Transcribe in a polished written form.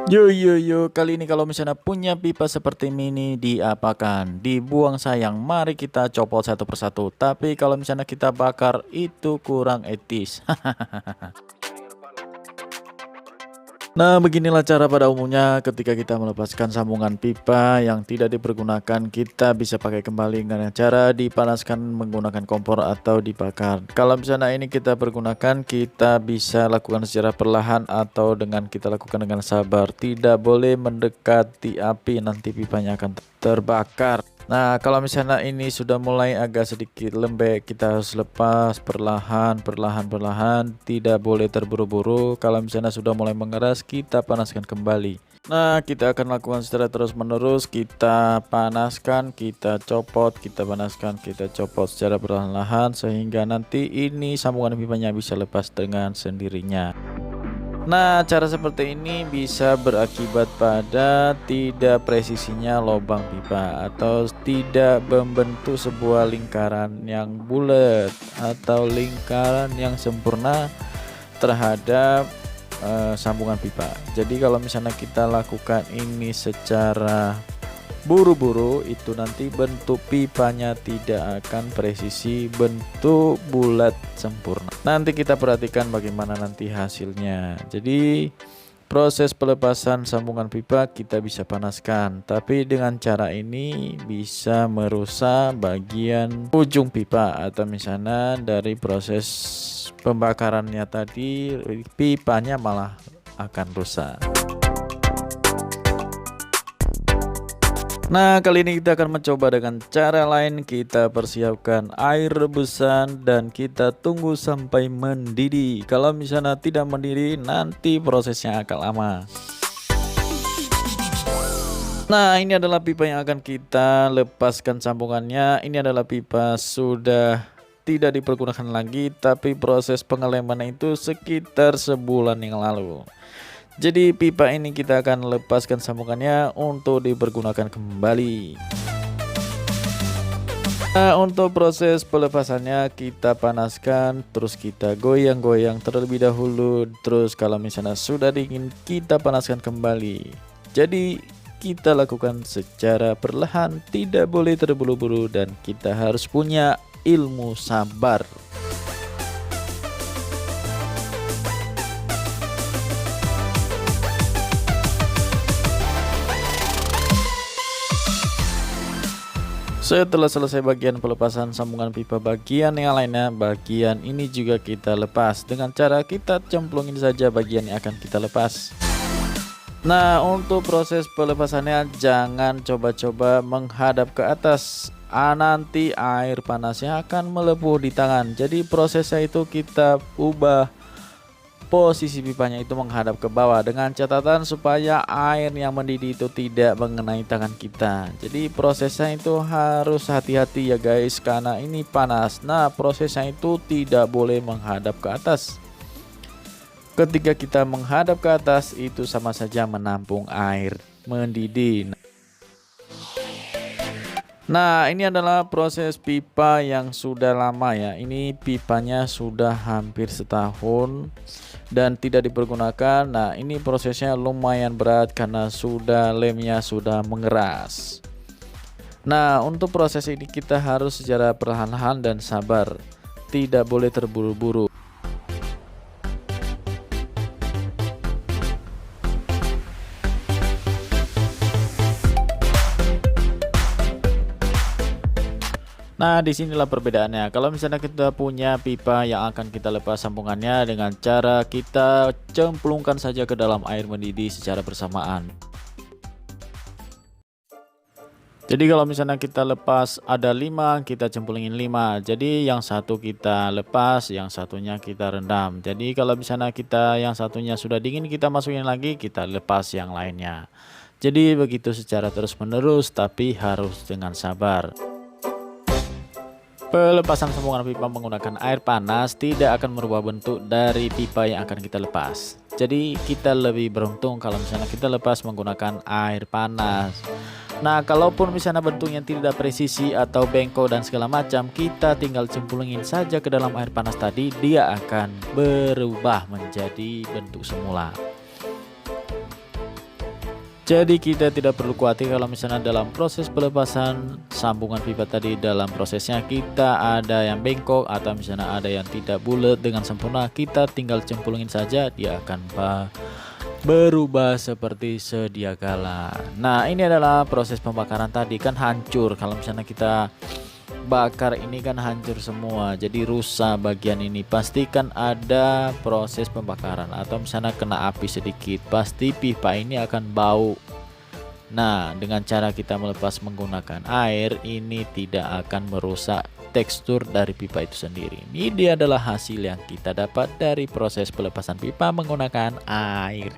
Yo yo yo, kali ini kalau misalnya punya pipa seperti mini diapakan? Dibuang sayang. Mari kita copot satu persatu. Tapi kalau misalnya kita bakar itu kurang etis. Nah, beginilah cara pada umumnya ketika kita melepaskan sambungan pipa yang tidak dipergunakan, kita bisa pakai kembali dengan cara dipanaskan menggunakan kompor atau dibakar. Kalau misalnya ini kita pergunakan, kita bisa lakukan secara perlahan atau dengan kita lakukan dengan sabar. Tidak boleh mendekati api, nanti pipanya akan terbakar. Nah, kalau misalnya ini sudah mulai agak sedikit lembek, kita harus lepas perlahan, tidak boleh terburu-buru. Kalau misalnya sudah mulai mengeras, kita panaskan kembali. Nah, kita akan lakukan secara terus-menerus, kita panaskan, kita copot, kita panaskan, kita copot secara perlahan-lahan sehingga nanti ini sambungan pipanya bisa lepas dengan sendirinya. Nah, cara seperti ini bisa berakibat pada tidak presisinya lubang pipa atau tidak membentuk sebuah lingkaran yang bulat atau lingkaran yang sempurna terhadap sambungan pipa. Jadi kalau misalnya kita lakukan ini secara buru-buru, itu nanti bentuk pipanya tidak akan presisi bentuk bulat sempurna. Nanti kita perhatikan bagaimana nanti hasilnya. Jadi proses pelepasan sambungan pipa kita bisa panaskan, tapi dengan cara ini bisa merusak bagian ujung pipa atau misalnya dari proses pembakarannya tadi pipanya malah akan rusak. Nah, kali ini kita akan mencoba dengan cara lain. Kita persiapkan air rebusan dan kita tunggu sampai mendidih. Kalau misalnya tidak mendidih, nanti prosesnya akan lama. Nah, ini adalah pipa yang akan kita lepaskan sambungannya. Ini adalah pipa sudah tidak dipergunakan lagi, tapi proses pengelemannya itu sekitar sebulan yang lalu. Jadi pipa ini kita akan lepaskan sambungannya untuk dipergunakan kembali. Nah, untuk proses pelepasannya kita panaskan, terus kita goyang-goyang terlebih dahulu. Terus kalau misalnya sudah dingin kita panaskan kembali. Jadi kita lakukan secara perlahan, tidak boleh terburu-buru dan kita harus punya ilmu sabar. Setelah selesai bagian pelepasan sambungan pipa, bagian yang lainnya, bagian ini juga kita lepas dengan cara kita cemplungin saja bagian yang akan kita lepas. Nah, untuk proses pelepasannya jangan coba-coba menghadap ke atas. Nanti air panasnya akan melepuh di tangan. Jadi prosesnya itu kita ubah posisi pipanya itu menghadap ke bawah dengan catatan supaya air yang mendidih itu tidak mengenai tangan kita. Jadi prosesnya itu harus hati-hati ya guys, karena ini panas. Nah, prosesnya itu tidak boleh menghadap ke atas. Ketika kita menghadap ke atas itu sama saja menampung air mendidih. Nah, ini adalah proses pipa yang sudah lama ya. Ini pipanya sudah hampir setahun dan tidak dipergunakan. Nah, ini prosesnya lumayan berat karena lemnya sudah mengeras. Nah, untuk proses ini kita harus secara perlahan-lahan dan sabar, tidak boleh terburu-buru. Nah, disinilah perbedaannya. Kalau misalnya kita punya pipa yang akan kita lepas sambungannya dengan cara kita cemplungkan saja ke dalam air mendidih secara bersamaan. Jadi kalau misalnya kita lepas ada 5, kita cemplungin 5. Jadi yang satu kita lepas, yang satunya kita rendam. Jadi kalau misalnya kita yang satunya sudah dingin, kita masukin lagi, kita lepas yang lainnya. Jadi begitu secara terus-menerus, tapi harus dengan sabar. Pelepasan sambungan pipa menggunakan air panas tidak akan merubah bentuk dari pipa yang akan kita lepas. Jadi kita lebih beruntung kalau misalnya kita lepas menggunakan air panas. Nah, kalaupun misalnya bentuknya tidak presisi atau bengkok dan segala macam, kita tinggal cemplungin saja ke dalam air panas tadi, dia akan berubah menjadi bentuk semula. Jadi kita tidak perlu khawatir kalau misalnya dalam proses pelepasan sambungan pipa tadi, dalam prosesnya kita ada yang bengkok atau misalnya ada yang tidak bulat dengan sempurna, kita tinggal cemplungin saja, dia akan berubah seperti sedia kala. Nah, ini adalah proses pembakaran tadi, kan hancur kalau misalnya kita bakar ini, kan hancur semua, jadi rusak bagian ini. Pastikan ada proses pembakaran atau misalnya kena api sedikit, pasti pipa ini akan bau. Nah, dengan cara kita melepas menggunakan air, ini tidak akan merusak tekstur dari pipa itu sendiri. Ini dia adalah hasil yang kita dapat dari proses pelepasan pipa menggunakan air.